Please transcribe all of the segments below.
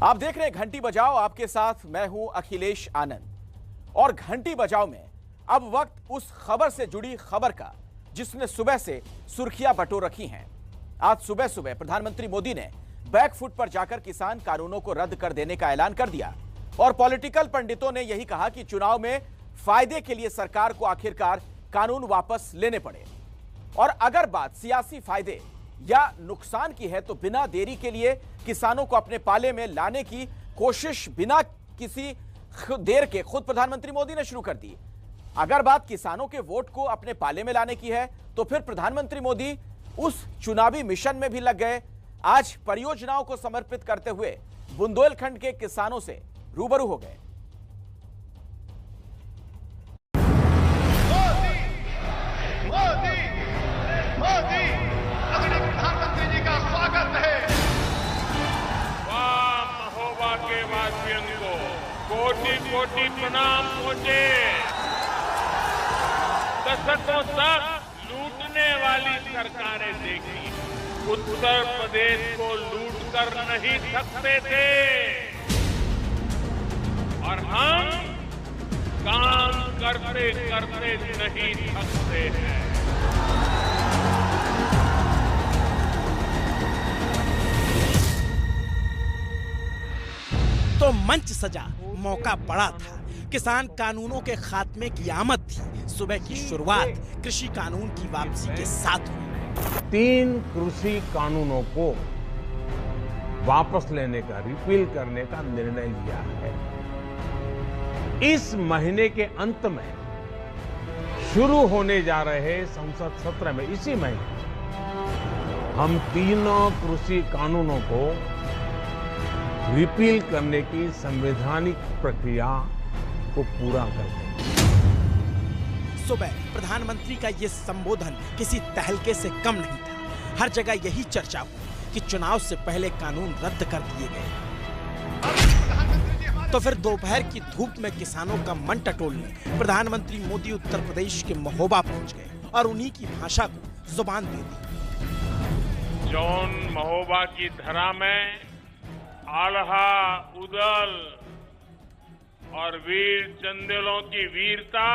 आप देख रहे हैं घंटी बजाओ, आपके साथ मैं हूं अखिलेश आनंद। और घंटी बजाओ में अब वक्त उस खबर से जुड़ी खबर का जिसने सुबह से सुर्खियां बटोर रखी हैं। आज सुबह सुबह प्रधानमंत्री मोदी ने बैक फुट पर जाकर किसान कानूनों को रद्द कर देने का ऐलान कर दिया और पॉलिटिकल पंडितों ने यही कहा कि चुनाव में फायदे के लिए सरकार को आखिरकार कानून वापस लेने पड़े। और अगर बात सियासी फायदे या नुकसान की है तो बिना देरी के लिए किसानों को अपने पाले में लाने की कोशिश बिना किसी देर के खुद प्रधानमंत्री मोदी ने शुरू कर दी। अगर बात किसानों के वोट को अपने पाले में लाने की है तो फिर प्रधानमंत्री मोदी उस चुनावी मिशन में भी लग गए। आज परियोजनाओं को समर्पित करते हुए बुंदेलखंड के किसानों से रूबरू हो गए। मोदी अगले प्रधानमंत्री जी का स्वागत है। वाह महोबा के वासियों को कोटि कोटि प्रणाम पहुंचे। दशकों तक लूटने वाली सरकारें देखी, उत्तर प्रदेश को लूट कर नहीं सकते थे और हम काम करते करते नहीं थकते हैं। तो मंच सजा, मौका बड़ा था। किसान कानूनों के खात्मे की आमद थी। सुबह की शुरुआत कृषि कानून की वापसी के साथ हुई। 3 कृषि कानूनों को वापस लेने का, रिपील करने का निर्णय लिया है। इस महीने के अंत में शुरू होने जा रहे संसद सत्र में, इसी महीने हम तीनों कृषि कानूनों को रिपील करने की संवैधानिक प्रक्रिया को पूरा कर देंगे। सुबह प्रधानमंत्री का यह संबोधन किसी तहलके से कम नहीं था। हर जगह यही चर्चा हुई कि चुनाव से पहले कानून रद्द कर दिए गए। तो फिर दोपहर की धूप में किसानों का मन टटोलने प्रधानमंत्री मोदी उत्तर प्रदेश के महोबा पहुंच गए और उन्हीं की भाषा को जुबान दे दी। जौन महोबा की धरा में आल्हा, उदल और वीर चंदेलों की वीरता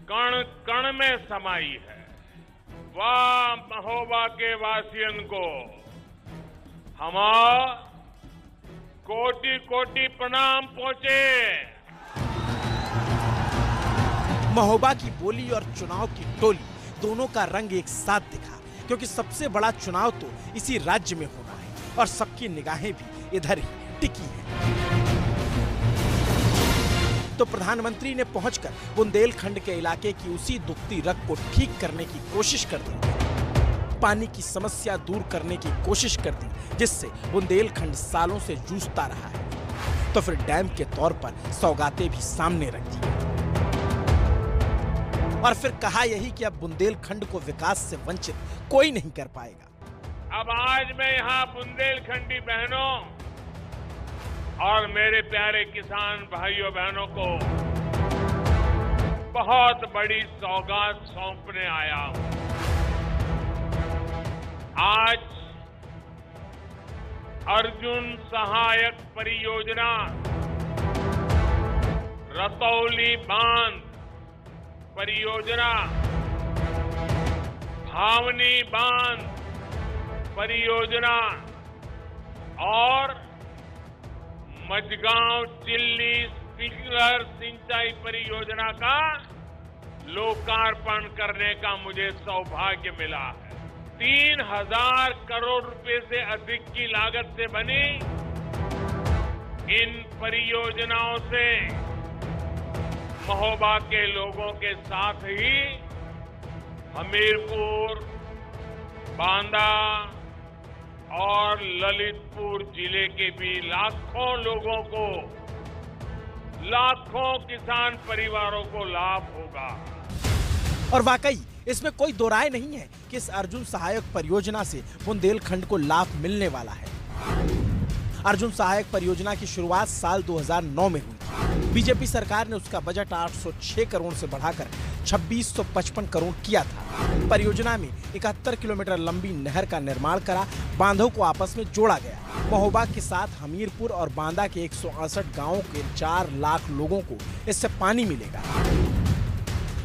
कण कण में समाई है। वाह महोबा के वासियन को हम कोटि कोटि प्रणाम पहुंचे। महोबा की बोली और चुनाव की टोली दोनों का रंग एक साथ दिखा, क्योंकि सबसे बड़ा चुनाव तो इसी राज्य में होना है और सबकी निगाहें भी इधर ही टिकी हैं। तो प्रधानमंत्री ने पहुंचकर बुंदेलखंड के इलाके की उसी दुखती रग को ठीक करने की कोशिश कर दी। पानी की समस्या दूर करने की कोशिश कर दी, जिससे बुंदेलखंड सालों से जूझता रहा है। तो फिर डैम के तौर पर सौगातें भी सामने रख दी और फिर कहा यही कि अब बुंदेलखंड को विकास से वंचित कोई नहीं कर पाएगा। अब आज मैं यहाँ बुंदेलखंडी बहनों और मेरे प्यारे किसान भाइयों बहनों को बहुत बड़ी सौगात सौंपने आया हूं। आज अर्जुन सहायक परियोजना, रतौली बांध परियोजना, भावनी बांध परियोजना और मझगांव चिल्ली स्प्रिंकलर सिंचाई परियोजना का लोकार्पण करने का मुझे सौभाग्य मिला है। 3000 करोड़ रुपए से अधिक की लागत से बनी इन परियोजनाओं से महोबा के लोगों के साथ ही हमीरपुर, बांदा और ललितपुर जिले के भी लाखों लोगों को, लाखों किसान परिवारों को लाभ होगा। और वाकई इसमें कोई दो राय नहीं है कि इस अर्जुन सहायक परियोजना से बुंदेलखंड को लाभ मिलने वाला है। अर्जुन सहायक परियोजना की शुरुआत साल 2009 में हुई थी। बीजेपी सरकार ने उसका बजट 806 करोड़ से बढ़ाकर 2655 करोड़ किया था। परियोजना में 71 किलोमीटर लंबी नहर का निर्माण करा, बांधों को आपस में जोड़ा गया। महोबा के साथ हमीरपुर और बांदा के 168 गांवों के 4 लाख लोगों को इससे पानी मिलेगा।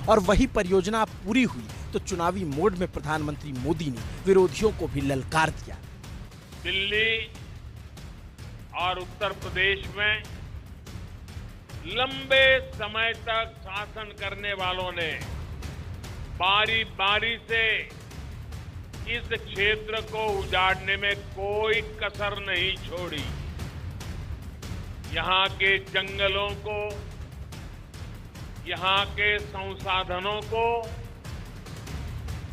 और वही परियोजना पूरी हुई तो चुनावी मोड में प्रधानमंत्री मोदी ने विरोधियों को भी ललकार दिया। दिल्ली और उत्तर प्रदेश में लंबे समय तक शासन करने वालों ने बारी बारी से इस क्षेत्र को उजाड़ने में कोई कसर नहीं छोड़ी। यहां के जंगलों को, यहां के संसाधनों को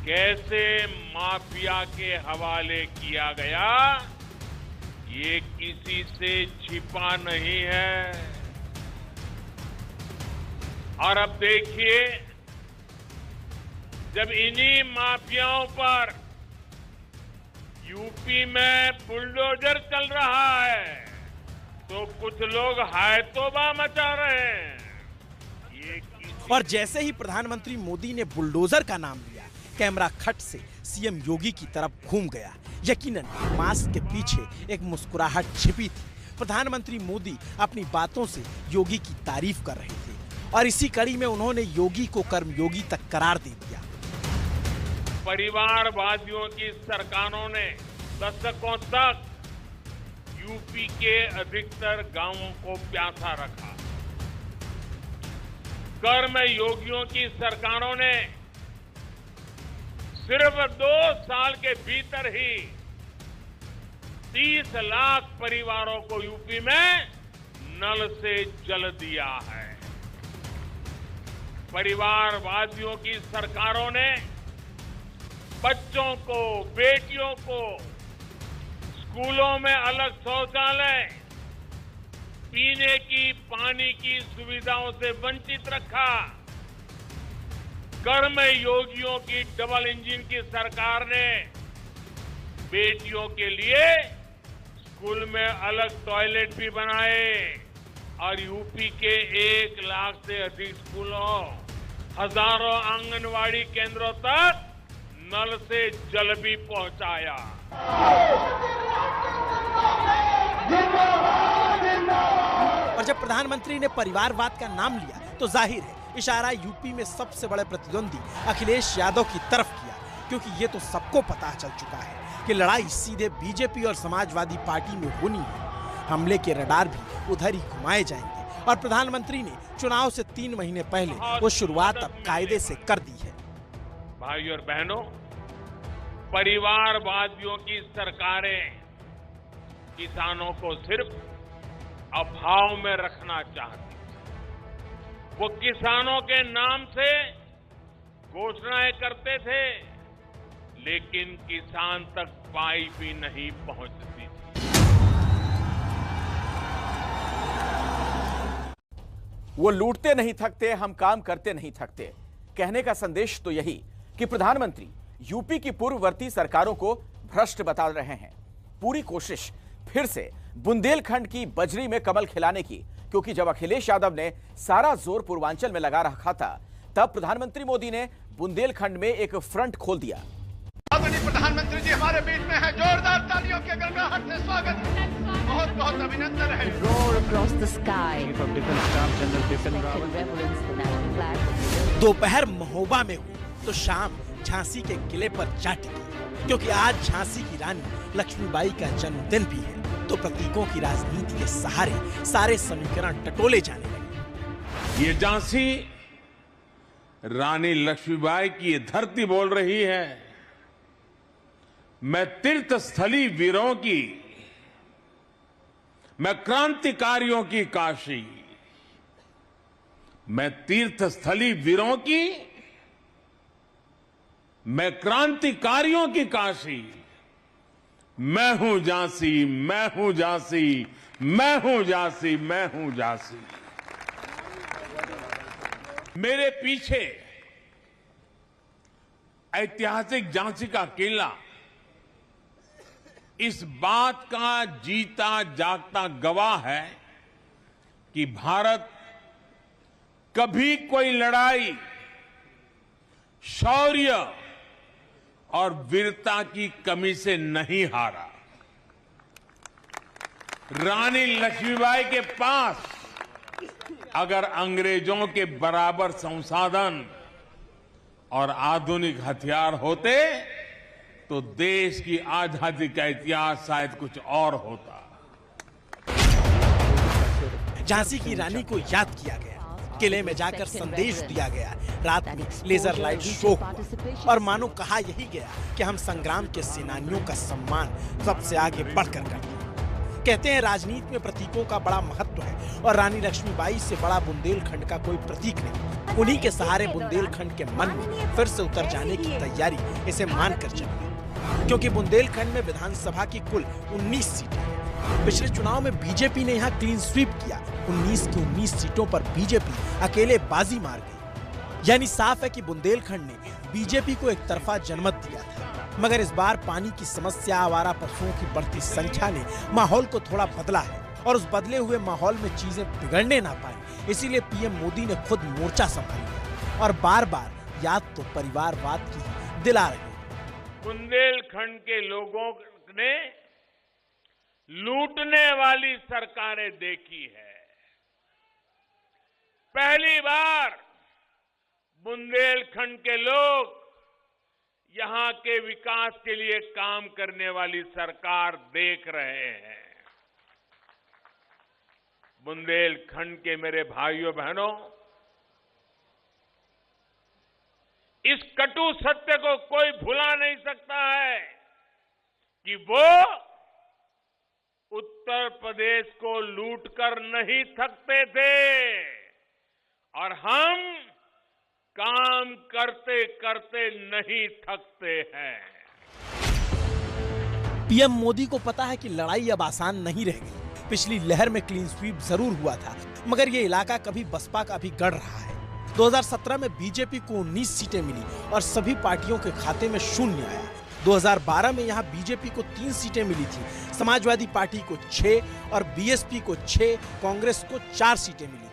कैसे माफिया के हवाले किया गया, ये किसी से छिपा नहीं है। और अब देखिए, जब इन्हीं माफियाओं पर यूपी में बुलडोजर चल रहा है तो कुछ लोग हाय तौबा मचा रहे हैं। और जैसे ही प्रधानमंत्री मोदी ने बुलडोजर का नाम लिया, कैमरा खट से सीएम योगी की तरफ घूम गया। यकीनन मास्क के पीछे एक मुस्कुराहट छिपी थी। प्रधानमंत्री मोदी अपनी बातों से योगी की तारीफ कर रहे थे और इसी कड़ी में उन्होंने योगी को कर्मयोगी तक करार दे दिया। परिवारवादियों की सरकारों ने दशकों तक यूपी के अधिकतर गांवों को प्यासा रखा। कर्मयोगियों की सरकारों ने सिर्फ 2 साल के भीतर ही 30 लाख परिवारों को यूपी में नल से जल दिया है। परिवारवादियों की सरकारों ने बच्चों को, बेटियों को स्कूलों में अलग शौचालय, पीने की पानी की सुविधाओं से वंचित रखा। कर्मयोगियों की डबल इंजन की सरकार ने बेटियों के लिए स्कूल में अलग टॉयलेट भी बनाए और यूपी के 1 लाख से अधिक स्कूलों, हजारों आंगनवाड़ी केंद्रों तक नल से जल भी पहुंचाया। और जब प्रधानमंत्री ने परिवारवाद का नाम लिया तो जाहिर है इशारा यूपी में सबसे बड़े प्रतिद्वंदी अखिलेश यादव की तरफ किया, क्योंकि ये तो सबको पता चल चुका है कि लड़ाई सीधे बीजेपी और समाजवादी पार्टी में होनी है। हमले के रडार भी उधर ही घुमाए जाएंगे और प्रधानमंत्री ने चुनाव से 3 महीने पहले वो शुरुआत अब कायदे से कर दी है। भाइयों और बहनों, परिवारवादियों की सरकारें किसानों को सिर्फ अभाव में रखना चाहती। वो किसानों के नाम से घोषणाएं करते थे, लेकिन किसान तक पाई भी नहीं पहुंचती थी। वो लूटते नहीं थकते, हम काम करते नहीं थकते। कहने का संदेश तो यही कि प्रधानमंत्री यूपी की पूर्ववर्ती सरकारों को भ्रष्ट बता रहे हैं। पूरी कोशिश फिर से बुंदेलखंड की बजरी में कमल खिलाने की, क्योंकि जब अखिलेश यादव ने सारा जोर पूर्वांचल में लगा रखा था, तब प्रधानमंत्री मोदी ने बुंदेलखंड में एक फ्रंट खोल दिया। आदरणीय प्रधानमंत्री जी हमारे बीच में हैं। जोरदार तालियों के गड़गड़ाहट से स्वागत, बहुत बहुत अभिनंदन है। Roar across the sky. Reverence the national flag. दोपहर महोबा में हुई तो शाम झांसी के किले पर जा टिकी, क्योंकि आज झांसी की रानी लक्ष्मीबाई का जन्मदिन भी है। तो प्रतीकों की राजनीति के सहारे सारे समीकरण टटोले जाने लगे। ये झांसी रानी लक्ष्मीबाई की ये धरती बोल रही है, मैं तीर्थस्थली वीरों की, मैं क्रांतिकारियों की काशी, मैं तीर्थस्थली वीरों की, मैं क्रांतिकारियों की काशी, मैं हूं झांसी, मैं हूं झांसी, मैं हूं झांसी, मैं हूं झांसी। मेरे पीछे ऐतिहासिक झांसी का किला इस बात का जीता जागता गवाह है कि भारत कभी कोई लड़ाई शौर्य और वीरता की कमी से नहीं हारा। रानी लक्ष्मीबाई के पास अगर अंग्रेजों के बराबर संसाधन और आधुनिक हथियार होते तो देश की आजादी का इतिहास शायद कुछ और होता। झांसी की रानी को याद किया गया, किले में जाकर संदेश दिया गया, रात में लेजर लाइट शो हुआ और मानो कहा यही गया कि हम संग्राम के सेनानियों का सम्मान सबसे आगे बढ़कर करते हैं। कहते हैं राजनीति में प्रतीकों का बड़ा महत्व है और रानी लक्ष्मीबाई से बड़ा बुंदेलखंड का कोई प्रतीक नहीं। उन्हीं के सहारे बुंदेलखंड के मन में फिर से उतर जाने की तैयारी इसे मानकर चली, क्योंकि बुंदेलखंड में विधानसभा की कुल 19 सीटें हैं। पिछले चुनाव में बीजेपी ने यहाँ क्लीन स्वीप किया, 19 की 19 सीटों पर बीजेपी अकेले बाजी मार गई। यानी साफ है कि बुंदेलखंड ने बीजेपी को एक तरफा जनमत दिया था। मगर इस बार पानी की समस्या, आवारा पशुओं की बढ़ती संख्या ने माहौल को थोड़ा बदला है और उस बदले हुए माहौल में चीजें बिगड़ने ना पाए, इसीलिए पीएम मोदी ने खुद मोर्चा संभाल लिया और बार बार याद तो परिवारवाद की दिला रहे। बुंदेलखंड के लोगों ने लूटने वाली सरकारें देखी है। पहली बार बुंदेलखंड के लोग यहां के विकास के लिए काम करने वाली सरकार देख रहे हैं। बुंदेलखंड के मेरे भाइयों बहनों, इस कटु सत्य को कोई भुला नहीं सकता है कि वो उत्तर प्रदेश को लूटकर नहीं थकते थे और हम काम करते करते नहीं थकते हैं। पीएम मोदी को पता है कि लड़ाई अब आसान नहीं रह गई। पिछली लहर में क्लीन स्वीप जरूर हुआ था, मगर ये इलाका कभी बसपा का भी गढ़ रहा है। 2017 में बीजेपी को 19 सीटें मिली और सभी पार्टियों के खाते में शून्य आया। 2012 में यहाँ बीजेपी को 3 सीटें मिली थी, समाजवादी पार्टी को 6 और बीएसपी को 6, कांग्रेस को 4 सीटें मिली थी।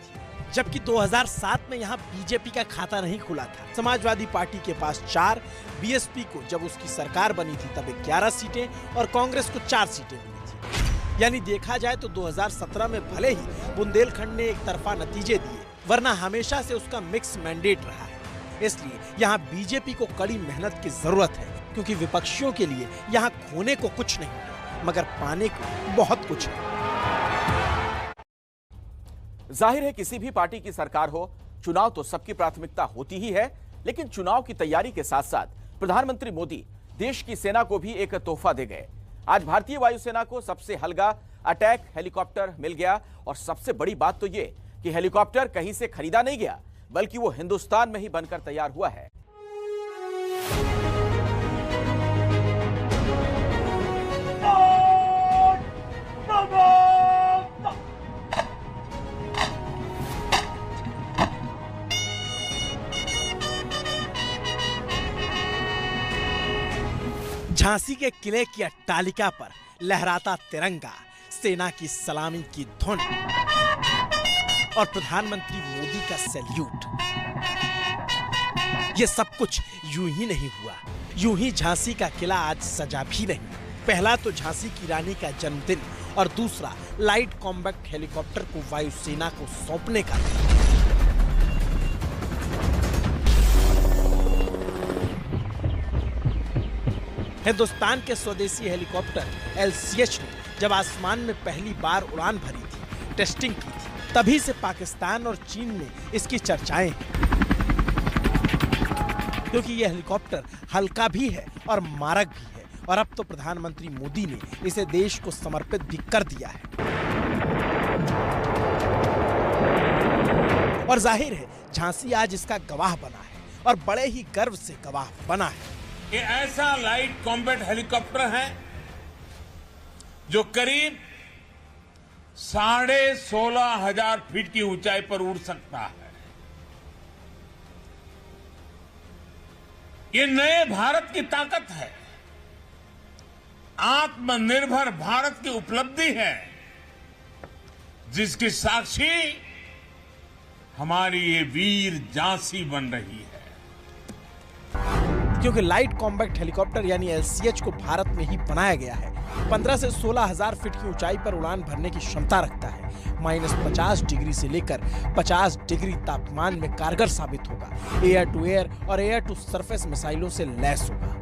जबकि 2007 में यहाँ बीजेपी का खाता नहीं खुला था। समाजवादी पार्टी के पास 4, बीएसपी को जब उसकी सरकार बनी थी तब 11 सीटें और कांग्रेस को 4 सीटें मिली थी। यानी देखा जाए तो 2017 में भले ही बुंदेलखंड ने एक तरफा नतीजे दिए, वरना हमेशा से उसका मिक्स मैंडेट रहा है। इसलिए यहाँ बीजेपी को कड़ी मेहनत की जरूरत है, क्योंकि विपक्षियों के लिए यहाँ खोने को कुछ नहीं है, मगर पाने को बहुत कुछ है। जाहिर है किसी भी पार्टी की सरकार हो, चुनाव तो सबकी प्राथमिकता होती ही है, लेकिन चुनाव की तैयारी के साथ साथ प्रधानमंत्री मोदी देश की सेना को भी एक तोहफा दे गए। आज भारतीय वायुसेना को सबसे हल्का अटैक हेलीकॉप्टर मिल गया और सबसे बड़ी बात तो ये कि हेलीकॉप्टर कहीं से खरीदा नहीं गया, बल्कि वो हिंदुस्तान में ही बनकर तैयार हुआ है। झांसी के किले की अट्टालिका पर लहराता तिरंगा, सेना की सलामी की धुन और प्रधानमंत्री मोदी का सैल्यूट। ये सब कुछ यूं ही नहीं हुआ। यूं ही झांसी का किला आज सजा भी नहीं। पहला तो झांसी की रानी का जन्मदिन और दूसरा लाइट कॉम्बैक्ट हेलीकॉप्टर को वायुसेना को सौंपने का। हिंदुस्तान के स्वदेशी हेलीकॉप्टर LCH ने जब आसमान में पहली बार उड़ान भरी थी, टेस्टिंग की थी, तभी से पाकिस्तान और चीन में इसकी चर्चाएं हैं, क्योंकि यह हेलीकॉप्टर हल्का भी है और मारक भी है। और अब तो प्रधानमंत्री मोदी ने इसे देश को समर्पित भी कर दिया है। और जाहिर है झांसी आज इसका गवाह बना है और बड़े ही गर्व से गवाह बना है। ये ऐसा लाइट कॉम्बैट हेलीकॉप्टर है जो करीब 16,500 फीट की ऊंचाई पर उड़ सकता है। ये नए भारत की ताकत है, आत्मनिर्भर भारत की उपलब्धि है। जिसकी साक्षी हमारी ये वीर झांसी बन रही है। क्योंकि लाइट कॉम्बैट हेलीकॉप्टर यानी LCH को भारत में ही बनाया गया है। 15 से 16,000 फीट की ऊंचाई पर उड़ान भरने की क्षमता रखता है। -50 डिग्री से लेकर 50 डिग्री तापमान में कारगर साबित होगा। एयर टू एयर और एयर टू सरफेस मिसाइलों से लैस होगा।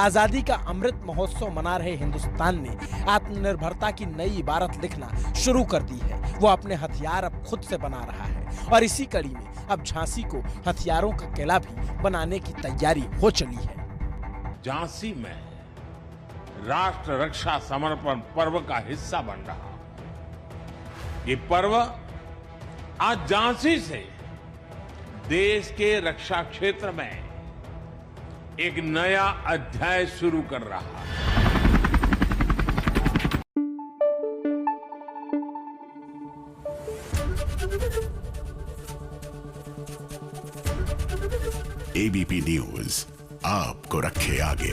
आजादी का अमृत महोत्सव मना रहे हिंदुस्तान ने आत्मनिर्भरता की नई इबारत लिखना शुरू कर दी है। वो अपने हथियार अब खुद से बना रहा है और इसी कड़ी में अब झांसी को हथियारों का किला भी बनाने की तैयारी हो चली है। झांसी में राष्ट्र रक्षा समर्पण पर्व का हिस्सा बन रहा। ये पर्व आज झांसी से देश के रक्षा क्षेत्र में एक नया अध्याय शुरू कर रहा है। ABP न्यूज आपको रखे आगे।